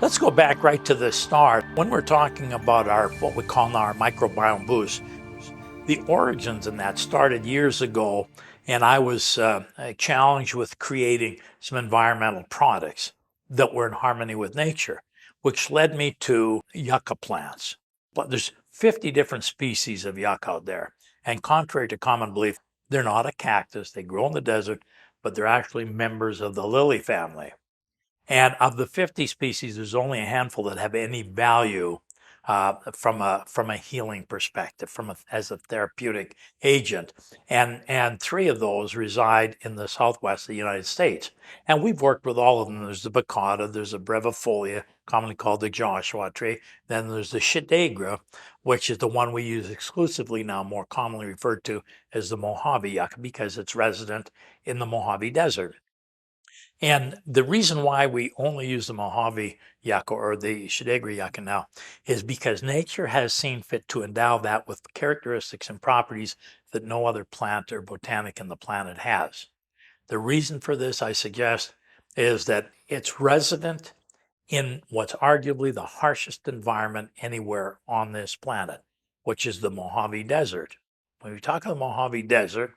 Let's go back right to the start. When we're talking about our what we call now our microbiome boost, the origins in that started years ago, and I was challenged with creating some environmental products that were in harmony with nature, which led me to yucca plants. But there's 50 different species of yucca out there, and contrary to common belief, they're not a cactus. They grow in the desert, but they're actually members of the lily family. And of the 50 species, there's only a handful that have any value from a healing perspective, as a therapeutic agent. And three of those reside in the southwest of the United States. And we've worked with all of them. There's the baccata, there's the brevifolia, commonly called the Joshua tree. Then there's the shadagra, which is the one we use exclusively now, more commonly referred to as the Mojave yucca, because it's resident in the Mojave Desert. And the reason why we only use the Mojave yucca or the Shadagra yucca now is because nature has seen fit to endow that with characteristics and properties that no other plant or botanic in the planet has. The reason for this, I suggest, is that it's resident in what's arguably the harshest environment anywhere on this planet, which is the Mojave Desert. When we talk about the Mojave Desert,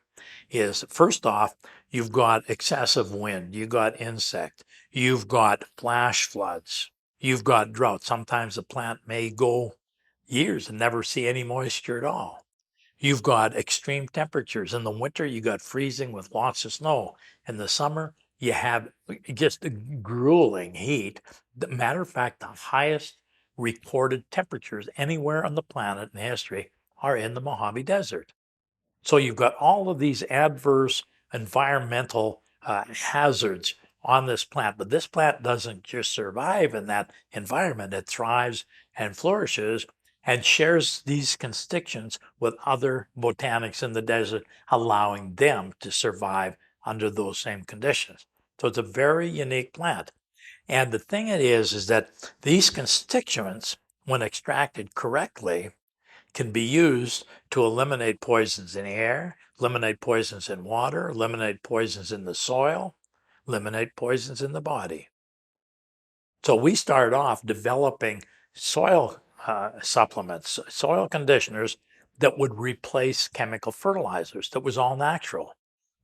is first off, you've got excessive wind, you've got insect, you've got flash floods, you've got drought. Sometimes the plant may go years and never see any moisture at all. You've got extreme temperatures. In the winter, you got freezing with lots of snow. In the summer, you have just a grueling heat. Matter of fact, the highest recorded temperatures anywhere on the planet in history are in the Mojave Desert. So you've got all of these adverse environmental hazards on this plant, but this plant doesn't just survive in that environment. It thrives and flourishes and shares these constituents with other botanics in the desert, allowing them to survive under those same conditions. So it's a very unique plant. And the thing it is that these constituents, when extracted correctly, can be used to eliminate poisons in air, eliminate poisons in water, eliminate poisons in the soil, eliminate poisons in the body. So we started off developing soil supplements, soil conditioners that would replace chemical fertilizers. That was all natural.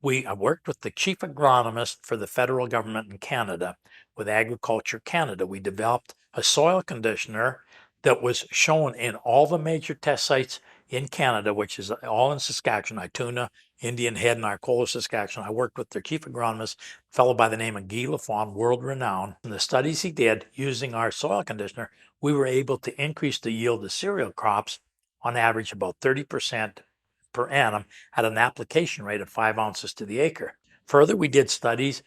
I worked with the chief agronomist for the federal government in Canada, with Agriculture Canada. We developed a soil conditioner that was shown in all the major test sites in Canada, which is all in Saskatchewan, Ituna, Indian Head, and Arcola, Saskatchewan. I worked with their chief agronomist, a fellow by the name of Guy Lafon, world renowned. In the studies he did using our soil conditioner, we were able to increase the yield of cereal crops on average about 30% per annum at an application rate of 5 ounces to the acre. Further, we did studies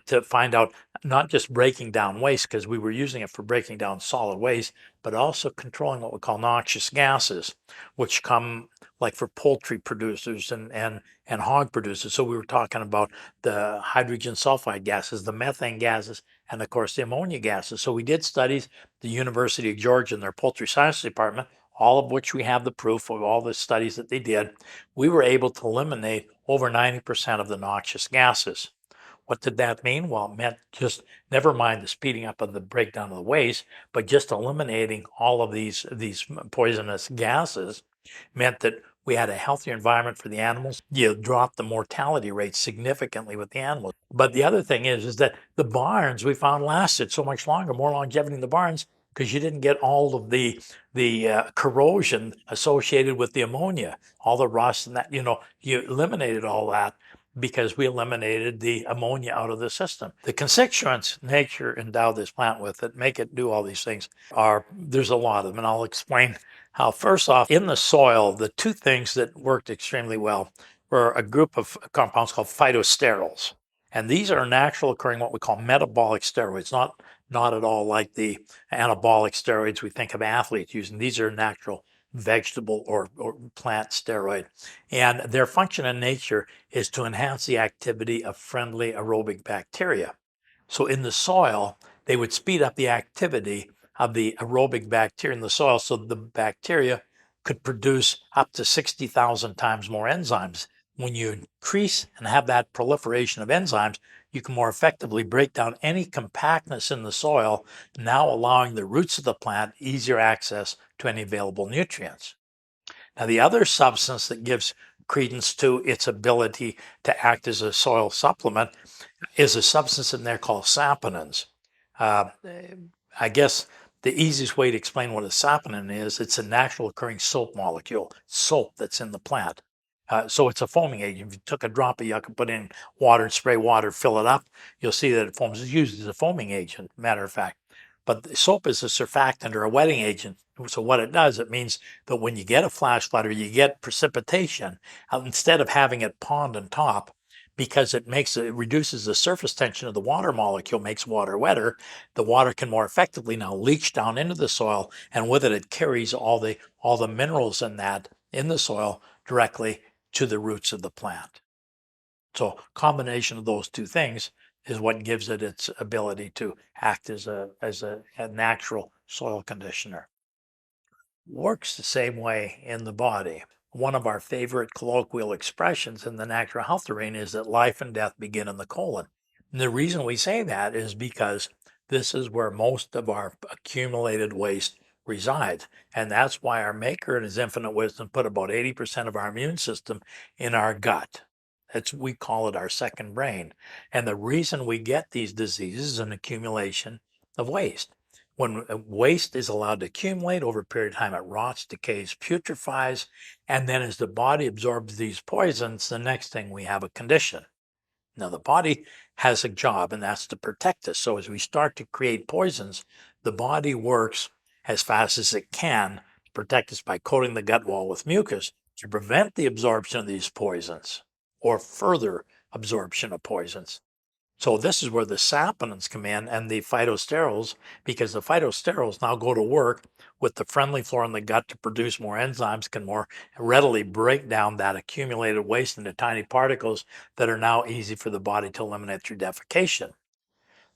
to find out not just breaking down waste, because we were using it for breaking down solid waste, but also controlling what we call noxious gases, which come like for poultry producers and hog producers. So we were talking about the hydrogen sulfide gases, the methane gases, and of course the ammonia gases. So we did studies, the University of Georgia and their poultry science department, all of which we have the proof of all the studies that they did. We were able to eliminate over 90% of the noxious gases. What did that mean? Well, it meant just never mind the speeding up of the breakdown of the waste, but just eliminating all of these poisonous gases meant that we had a healthier environment for the animals. You drop the mortality rate significantly with the animals. But the other thing is that the barns we found lasted so much longer, more longevity in the barns, because you didn't get all of the corrosion associated with the ammonia, all the rust and that. You eliminated all that because we eliminated the ammonia out of the system. The constituents nature endowed this plant with that make it do all these things there's a lot of them, and I'll explain how. First off, in the soil, the two things that worked extremely well were a group of compounds called phytosterols. And these are natural occurring, what we call metabolic steroids, not at all like the anabolic steroids we think of athletes using. These are natural vegetable or plant steroid. And their function in nature is to enhance the activity of friendly aerobic bacteria. So in the soil, they would speed up the activity of the aerobic bacteria in the soil so the bacteria could produce up to 60,000 times more enzymes When you increase and have that proliferation of enzymes, you can more effectively break down any compactness in the soil, now allowing the roots of the plant easier access to any available nutrients. Now, the other substance that gives credence to its ability to act as a soil supplement is a substance in there called saponins. Uh, I guess the easiest way to explain what a saponin is, it's a natural occurring soap molecule, soap that's in the plant. So it's a foaming agent. If you took a drop of yucca, put in water and spray water, fill it up, you'll see that it foams. It's used as a foaming agent, matter of fact. But soap is a surfactant or a wetting agent. So what it does, it means that when you get a flash flood or you get precipitation, instead of having it pond on top, because it reduces the surface tension of the water molecule, makes water wetter, the water can more effectively now leach down into the soil, and with it, it carries all the minerals in the soil directly to the roots of the plant. So combination of those two things is what gives it its ability to act as a natural soil conditioner. Works the same way in the body. One of our favorite colloquial expressions in the natural health arena is that life and death begin in the colon. And the reason we say that is because this is where most of our accumulated waste resides. And that's why our Maker in his infinite wisdom put about 80% of our immune system in our gut. We call it our second brain. And the reason we get these diseases is an accumulation of waste. When waste is allowed to accumulate over a period of time, it rots, decays, putrefies, and then as the body absorbs these poisons, the next thing we have a condition. Now, the body has a job, and that's to protect us. So as we start to create poisons, the body works as fast as it can to protect us by coating the gut wall with mucus to prevent the absorption of these poisons or further absorption of poisons. So this is where the saponins come in and the phytosterols, because the phytosterols now go to work with the friendly flora in the gut to produce more enzymes, can more readily break down that accumulated waste into tiny particles that are now easy for the body to eliminate through defecation.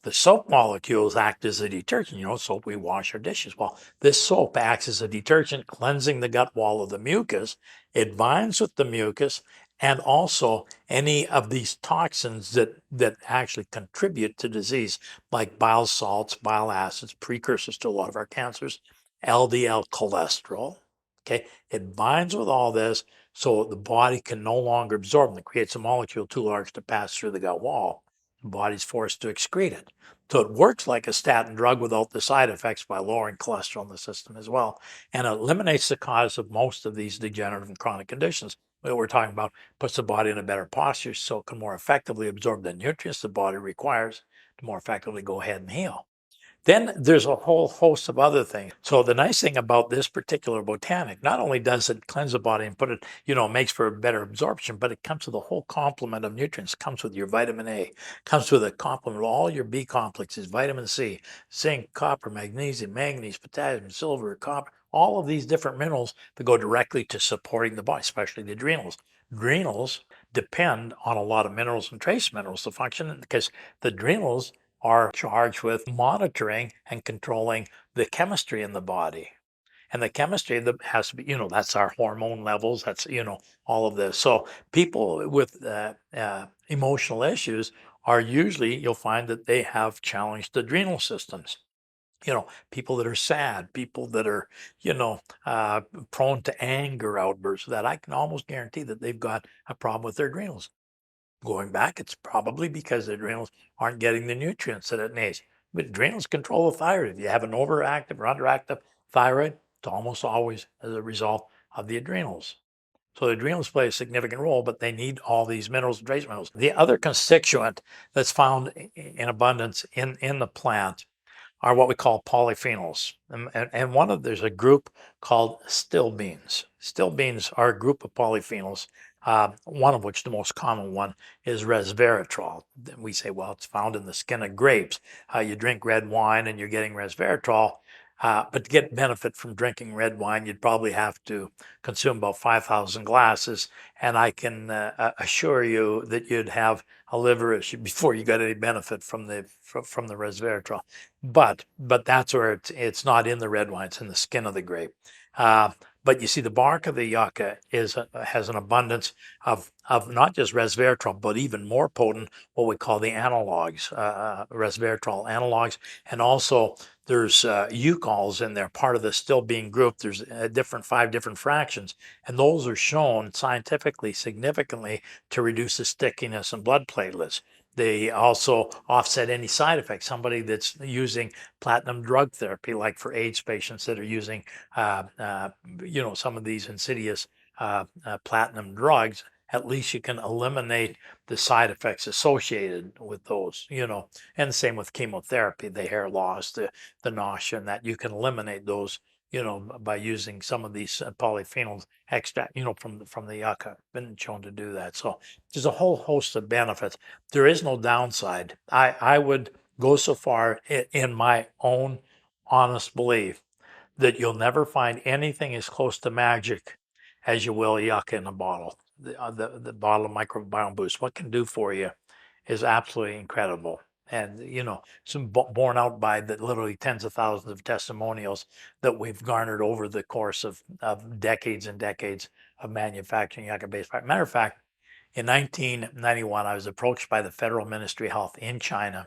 The soap molecules act as a detergent. Soap, we wash our dishes. Well, this soap acts as a detergent, cleansing the gut wall of the mucus. It binds with the mucus and also any of these toxins that actually contribute to disease, like bile salts, bile acids, precursors to a lot of our cancers, LDL cholesterol. Okay, it binds with all this so the body can no longer absorb them. It creates a molecule too large to pass through the gut wall. The body's forced to excrete it. So it works like a statin drug without the side effects by lowering cholesterol in the system as well, and it eliminates the cause of most of these degenerative and chronic conditions that we're talking about, puts the body in a better posture so it can more effectively absorb the nutrients the body requires to more effectively go ahead and heal. Then there's a whole host of other things. So the nice thing about this particular botanic, not only does it cleanse the body and put it, makes for a better absorption, but it comes with a whole complement of nutrients. It comes with your vitamin A, comes with a complement of all your B complexes, vitamin C, zinc, copper, magnesium, manganese, potassium, silver, copper, all of these different minerals that go directly to supporting the body, especially the adrenals. Adrenals depend on a lot of minerals and trace minerals to function because the adrenals are charged with monitoring and controlling the chemistry in the body. And the chemistry that has to be, that's our hormone levels, that's, all of this. So people with emotional issues are usually, you'll find that they have challenged adrenal systems. People that are sad, people that are, prone to anger outbursts, that I can almost guarantee that they've got a problem with their adrenals. Going back, it's probably because the adrenals aren't getting the nutrients that it needs. But adrenals control the thyroid. If you have an overactive or underactive thyroid, it's almost always as a result of the adrenals. So the adrenals play a significant role, but they need all these minerals and trace minerals. The other constituent that's found in abundance in the plant are what we call polyphenols. And there's a group called still beans. Still beans are a group of polyphenols, one of which, the most common one, is resveratrol. We say, well, it's found in the skin of grapes. You drink red wine and you're getting resveratrol. But to get benefit from drinking red wine, you'd probably have to consume about 5,000 glasses. And I can assure you that you'd have a liver issue before you got any benefit from the resveratrol. But that's where it's not in the red wine; it's in the skin of the grape. But you see, the bark of the yucca has an abundance of not just resveratrol, but even more potent, what we call the analogs, resveratrol analogs, and also there's eucols in there, part of the still being group. There's five different fractions, and those are shown scientifically significantly to reduce the stickiness in blood platelets. They also offset any side effects. Somebody that's using platinum drug therapy, like for AIDS patients that are using, uh, uh, some of these insidious platinum drugs, at least you can eliminate the side effects associated with those, and the same with chemotherapy, the hair loss, the nausea, and that you can eliminate those, by using some of these polyphenols extract, from the yucca. Been shown to do that. So there's a whole host of benefits. There is no downside. I would go so far in my own honest belief that you'll never find anything as close to magic as you will yucca in a bottle. The bottle of Microbiome Boost, what it can do for you is absolutely incredible. And, some borne out by the literally tens of thousands of testimonials that we've garnered over the course of decades and decades of manufacturing yucca-based products. Matter of fact, in 1991, I was approached by the Federal Ministry of Health in China.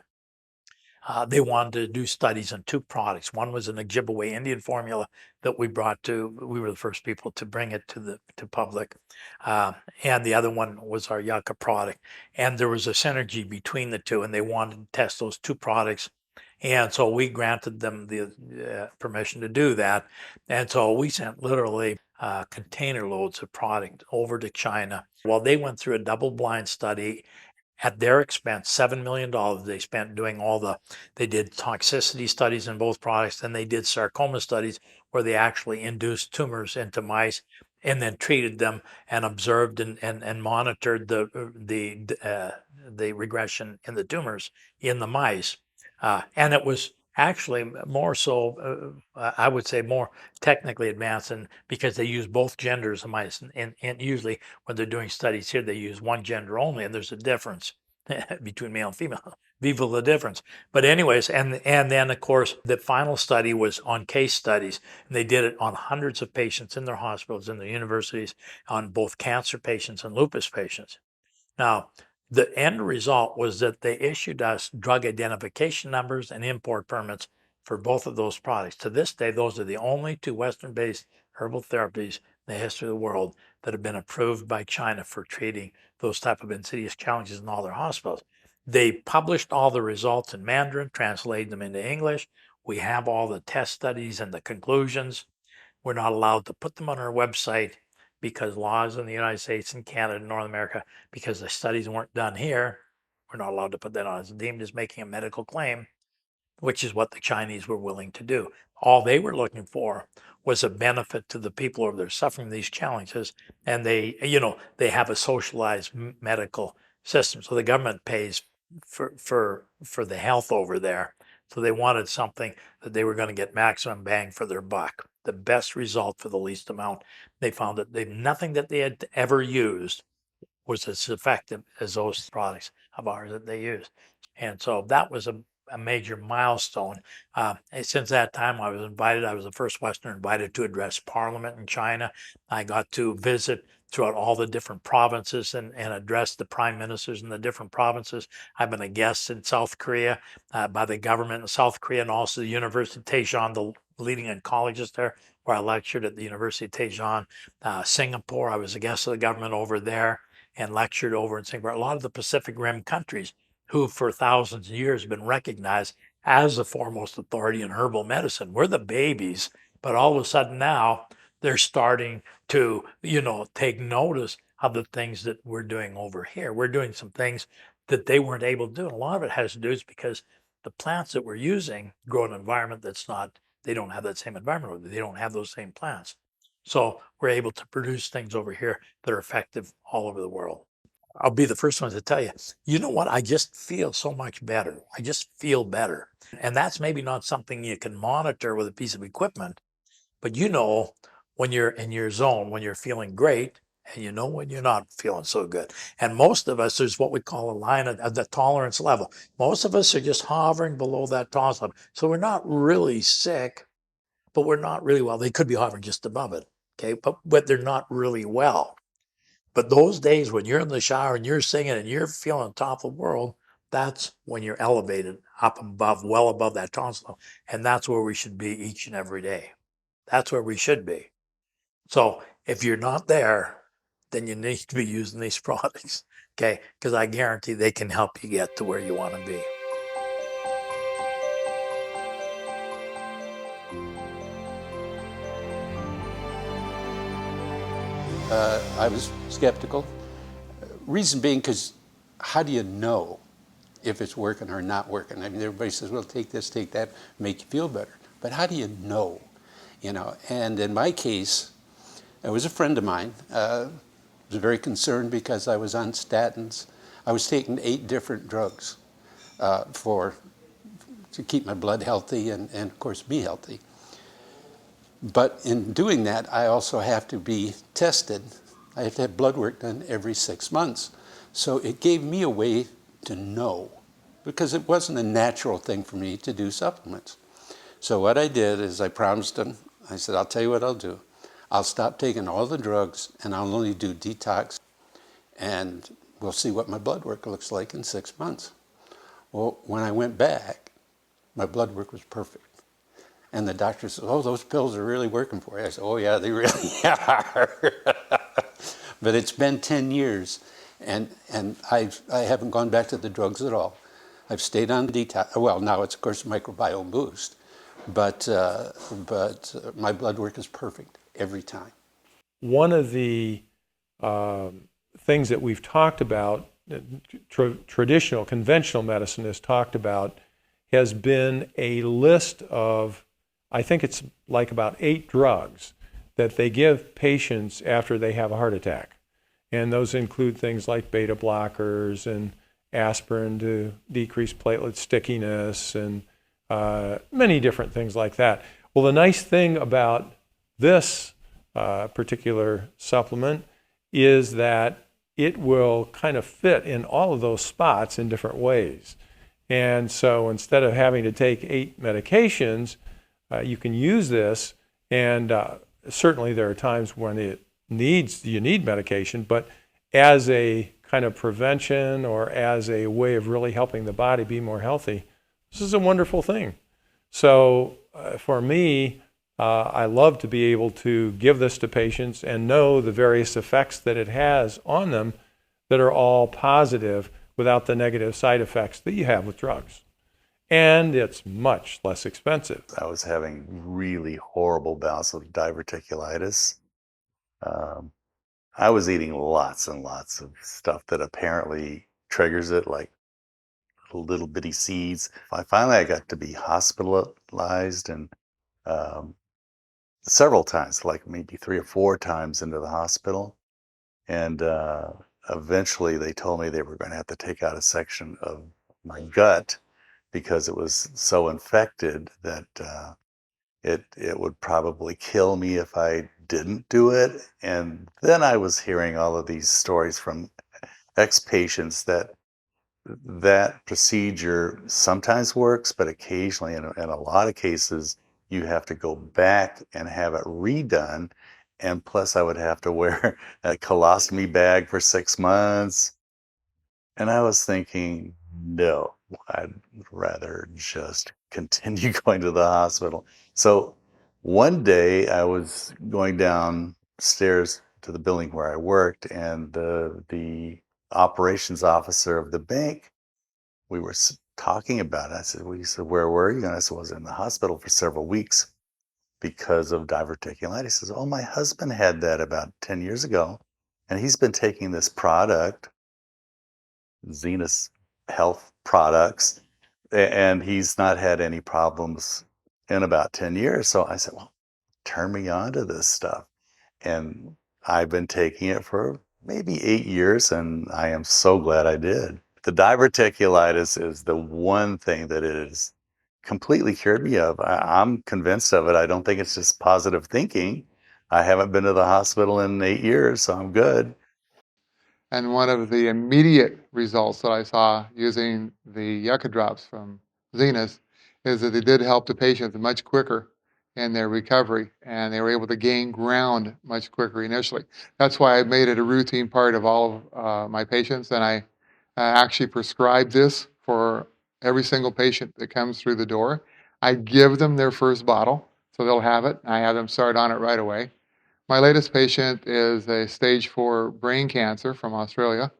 They wanted to do studies on two products. One was an Ojibwe Indian formula that we were the first people to bring it to public. And the other one was our yucca product. And there was a synergy between the two, and they wanted to test those two products. And so we granted them the permission to do that. And so we sent literally container loads of product over to China. Well, they went through a double-blind study at their expense. $7 million they spent doing they did toxicity studies in both products, and they did sarcoma studies where they actually induced tumors into mice and then treated them and observed and monitored the regression in the tumors in the mice. And it was actually more so, I would say, more technically advanced, and because they use both genders of mice, and usually when they're doing studies here, they use one gender only, and there's a difference between male and female. Viva the difference. But anyways, and then of course the final study was on case studies, and they did it on hundreds of patients in their hospitals, in their universities, on both cancer patients and lupus patients. Now, the end result was that they issued us drug identification numbers and import permits for both of those products. To this day, those are the only two Western-based herbal therapies in the history of the world that have been approved by China for treating those type of insidious challenges in all their hospitals. They published all the results in Mandarin, translated them into English. We have all the test studies and the conclusions. We're not allowed to put them on our website because laws in the United States and Canada and North America, because the studies weren't done here, we're not allowed to put that on. It's deemed as making a medical claim, which is what the Chinese were willing to do. All they were looking for was a benefit to the people who are suffering these challenges, and they have a socialized medical system. So the government pays for the health over there. So they wanted something that they were going to get maximum bang for their buck, the best result for the least amount. They found that nothing that they had ever used was as effective as those products of ours that they used. And so that was a major milestone. And since that time, I was the first Westerner invited to address Parliament in China. I got to visit throughout all the different provinces and address the prime ministers in the different provinces. I've been a guest in South Korea by the government in South Korea, and also the University of Daejeon, the leading oncologist there, where I lectured at the University of Daejeon. Singapore, I was a guest of the government over there and lectured over in Singapore. A lot of the Pacific Rim countries who for thousands of years have been recognized as the foremost authority in herbal medicine. We're the babies, but all of a sudden now they're starting to, take notice of the things that we're doing over here. We're doing some things that they weren't able to do. And a lot of it has to do is because the plants that we're using grow in an environment they don't have that same environment. They don't have those same plants. So we're able to produce things over here that are effective all over the world. I'll be the first one to tell you, you know what? I just feel so much better. I just feel better. And that's maybe not something you can monitor with a piece of equipment, but when you're in your zone, when you're feeling great, and when you're not feeling so good. And most of us, there's what we call a line of the tolerance level. Most of us are just hovering below that tolerance level. So we're not really sick, but we're not really well. They could be hovering just above it. okay, but they're not really well. But those days when you're in the shower and you're singing and you're feeling top of the world, that's when you're elevated up above, well above that tonsil. And that's where we should be each and every day. That's where we should be. So if you're not there, then you need to be using these products, okay? Because I guarantee they can help you get to where you want to be. I was skeptical. Reason being, because how do you know if it's working or not working? I mean, everybody says, well, take this, take that, make you feel better. But how do you know? You know, and in my case, it was a friend of mine. Was very concerned because I was on statins. I was taking 8 different drugs to keep my blood healthy and of course, be healthy. But in doing that, I also have to be tested. I have to have blood work done every 6 months. So it gave me a way to know, because it wasn't a natural thing for me to do supplements. So what I did is I promised him, I said, I'll tell you what I'll do. I'll stop taking all the drugs and I'll only do detox, and we'll see what my blood work looks like in 6 months. Well, when I went back, my blood work was perfect. And the doctor said, oh, those pills are really working for you. I said, oh yeah, they really are. But it's been 10 years, and I haven't gone back to the drugs at all. I've stayed on detox. Well, now it's, of course, MICROBIOME Boost. But my blood work is perfect every time. One of the things that we've talked about, traditional, conventional medicine has talked about, has been a list of, I think it's like about 8 drugs that they give patients after they have a heart attack. And those include things like beta blockers and aspirin to decrease platelet stickiness and many different things like that. Well, the nice thing about this particular supplement is that it will kind of fit in all of those spots in different ways. And so instead of having to take 8 medications, you can use this, and certainly there are times when you need medication, but as a kind of prevention or as a way of really helping the body be more healthy, this is a wonderful thing. So for me, I love to be able to give this to patients and know the various effects that it has on them that are all positive without the negative side effects that you have with drugs. And it's much less expensive. I was having really horrible bouts of diverticulitis. I was eating lots and lots of stuff that apparently triggers it, like little bitty seeds. I got to be hospitalized, and several times, like maybe 3 or 4 times into the hospital. And eventually they told me they were going to have to take out a section of my gut because it was so infected that it would probably kill me if I didn't do it. And then I was hearing all of these stories from ex-patients that procedure sometimes works, but occasionally, in a lot of cases, you have to go back and have it redone. And plus, I would have to wear a colostomy bag for 6 months. And I was thinking, no, I'd rather just continue going to the hospital. So one day I was going downstairs to the building where I worked, and the operations officer of the bank, we were talking about it. I said, well, he said, where were you? And I said, I was in the hospital for several weeks because of diverticulitis. He says, oh, my husband had that about 10 years ago, and he's been taking this product, Zenus Health products, and he's not had any problems in about 10 years. So I said, well, turn me on to this stuff. And I've been taking it for maybe 8 years, and I am so glad I did. The diverticulitis is the one thing that it has completely cured me of. I'm convinced of it. I don't think it's just positive thinking. I haven't been to the hospital in 8 years, so I'm good. And one of the immediate results that I saw using the yucca drops from Zenus is that they did help the patients much quicker in their recovery, and they were able to gain ground much quicker initially. That's why I made it a routine part of all of my patients, and I actually prescribe this for every single patient that comes through the door. I give them their first bottle, so they'll have it. I have them start on it right away. My latest patient is a stage 4 brain cancer from Australia,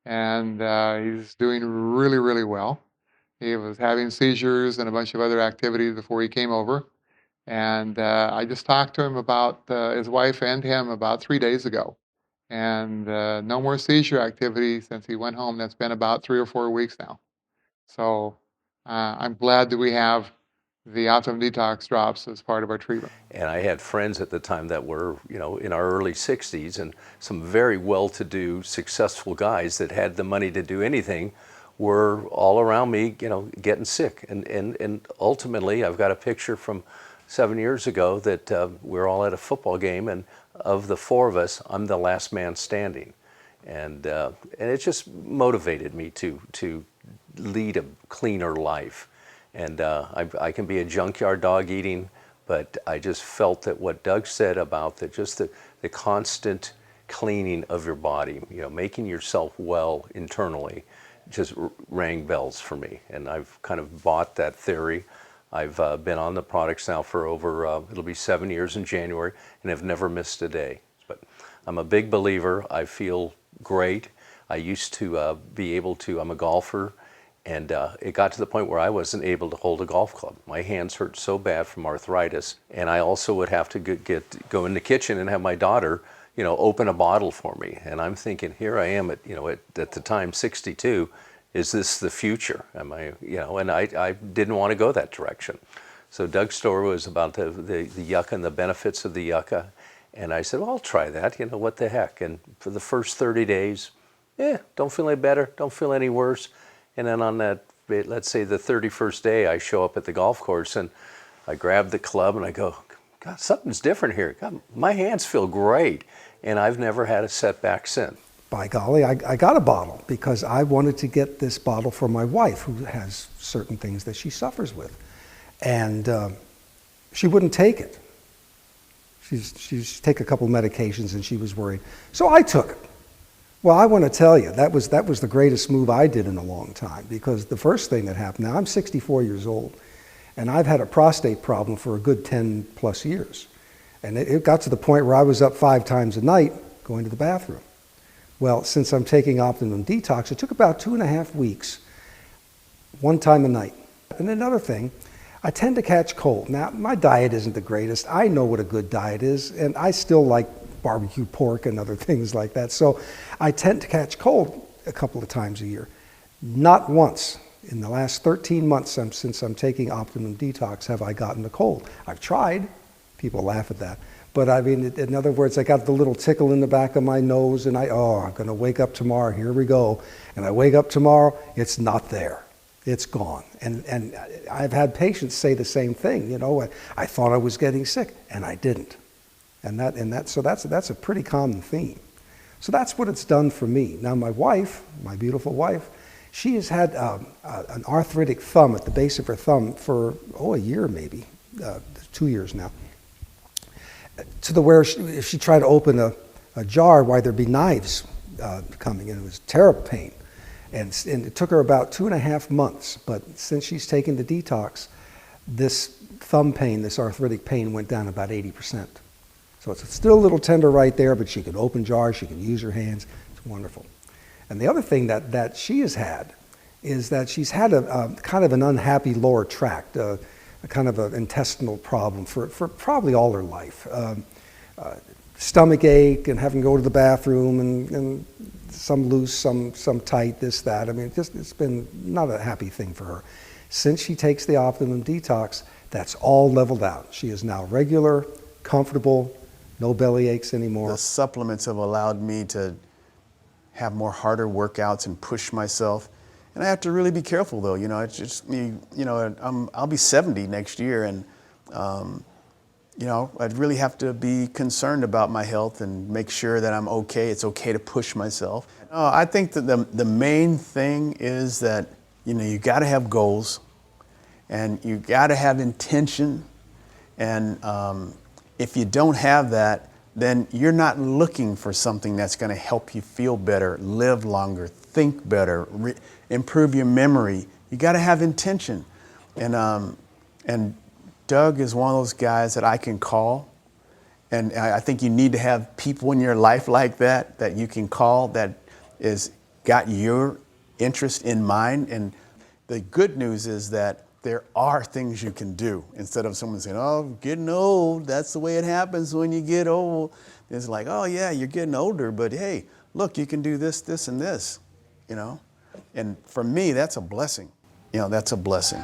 and he's doing really, really well. He was having seizures and a bunch of other activities before he came over. And I just talked to him about his wife and him about 3 days ago. And no more seizure activity since he went home. That's been about 3 or 4 weeks now. So I'm glad that we have the Optimum Detox drops as part of our treatment. And I had friends at the time that were, in our early 60s, and some very well-to-do, successful guys that had the money to do anything were all around me, getting sick. And ultimately, I've got a picture from 7 years ago that we're all at a football game, and of the 4 of us, I'm the last man standing. And it just motivated me to lead a cleaner life. And I can be a junkyard dog eating, but I just felt that what Doug said about the constant cleaning of your body, making yourself well internally, just rang bells for me. And I've kind of bought that theory. I've been on the products now for over, it'll be 7 years in January, and have never missed a day. But I'm a big believer. I feel great. I used to be able to, I'm a golfer, and it got to the point where I wasn't able to hold a golf club. My hands hurt so bad from arthritis, and I also would have to go in the kitchen and have my daughter, open a bottle for me. And I'm thinking, here I am at the time 62. Is this the future? Am I, And I didn't want to go that direction. So Doug's story was about the yucca and the benefits of the yucca, and I said, well, I'll try that. What the heck? And for the first 30 days, don't feel any better, don't feel any worse. And then on that, let's say the 31st day, I show up at the golf course and I grab the club and I go, God, something's different here. God, my hands feel great. And I've never had a setback since. By golly, I got a bottle because I wanted to get this bottle for my wife, who has certain things that she suffers with. And she wouldn't take it. She's take a couple of medications and she was worried. So I took it. Well, I want to tell you, that was the greatest move I did in a long time, because the first thing that happened, now I'm 64 years old, and I've had a prostate problem for a good 10 plus years. And it got to the point where I was up 5 times a night going to the bathroom. Well, since I'm taking Optimum Detox, it took about 2.5 weeks, 1 time a night. And another thing, I tend to catch cold. Now, my diet isn't the greatest. I know what a good diet is, and I still like barbecue pork and other things like that. So I tend to catch cold a couple of times a year. Not once in the last 13 months since I'm taking Optimum Detox have I gotten a cold. I've tried. People laugh at that. But I mean, in other words, I got the little tickle in the back of my nose and I'm going to wake up tomorrow, here we go. And I wake up tomorrow, it's not there. It's gone. And I've had patients say the same thing, I thought I was getting sick and I didn't. So that's a pretty common theme. So that's what it's done for me. Now my wife, my beautiful wife, she has had an arthritic thumb at the base of her thumb for, a year maybe, 2 years now. To the where if she tried to open a jar, why there'd be knives coming in. It was terrible pain. And it took her about 2.5 months. But since she's taken the detox, this thumb pain, this arthritic pain went down about 80%. So it's still a little tender right there, but she can open jars, she can use her hands. It's wonderful. And the other thing that she has had is that she's had a kind of an unhappy lower tract, a kind of an intestinal problem for probably all her life. Stomach ache and having to go to the bathroom and some loose, some tight, this, that. I mean, it's been not a happy thing for her. Since she takes the Optimum Detox, that's all leveled out. She is now regular, comfortable, no belly aches anymore. The supplements have allowed me to have more harder workouts and push myself. And I have to really be careful though, it's just me, I'll be 70 next year and, I'd really have to be concerned about my health and make sure that I'm okay. It's okay to push myself. I think that the main thing is that, you got to have goals and you got to have intention And if you don't have that, then you're not looking for something that's going to help you feel better, live longer, think better, improve your memory. You got to have intention. And Doug is one of those guys that I can call. And I think you need to have people in your life like that, that you can call, that is got your interest in mind. And the good news is that there are things you can do. Instead of someone saying, oh, getting old, that's the way it happens when you get old. It's like, oh yeah, you're getting older, but hey, look, you can do this, this, and this, you know? And for me, that's a blessing. You know, that's a blessing.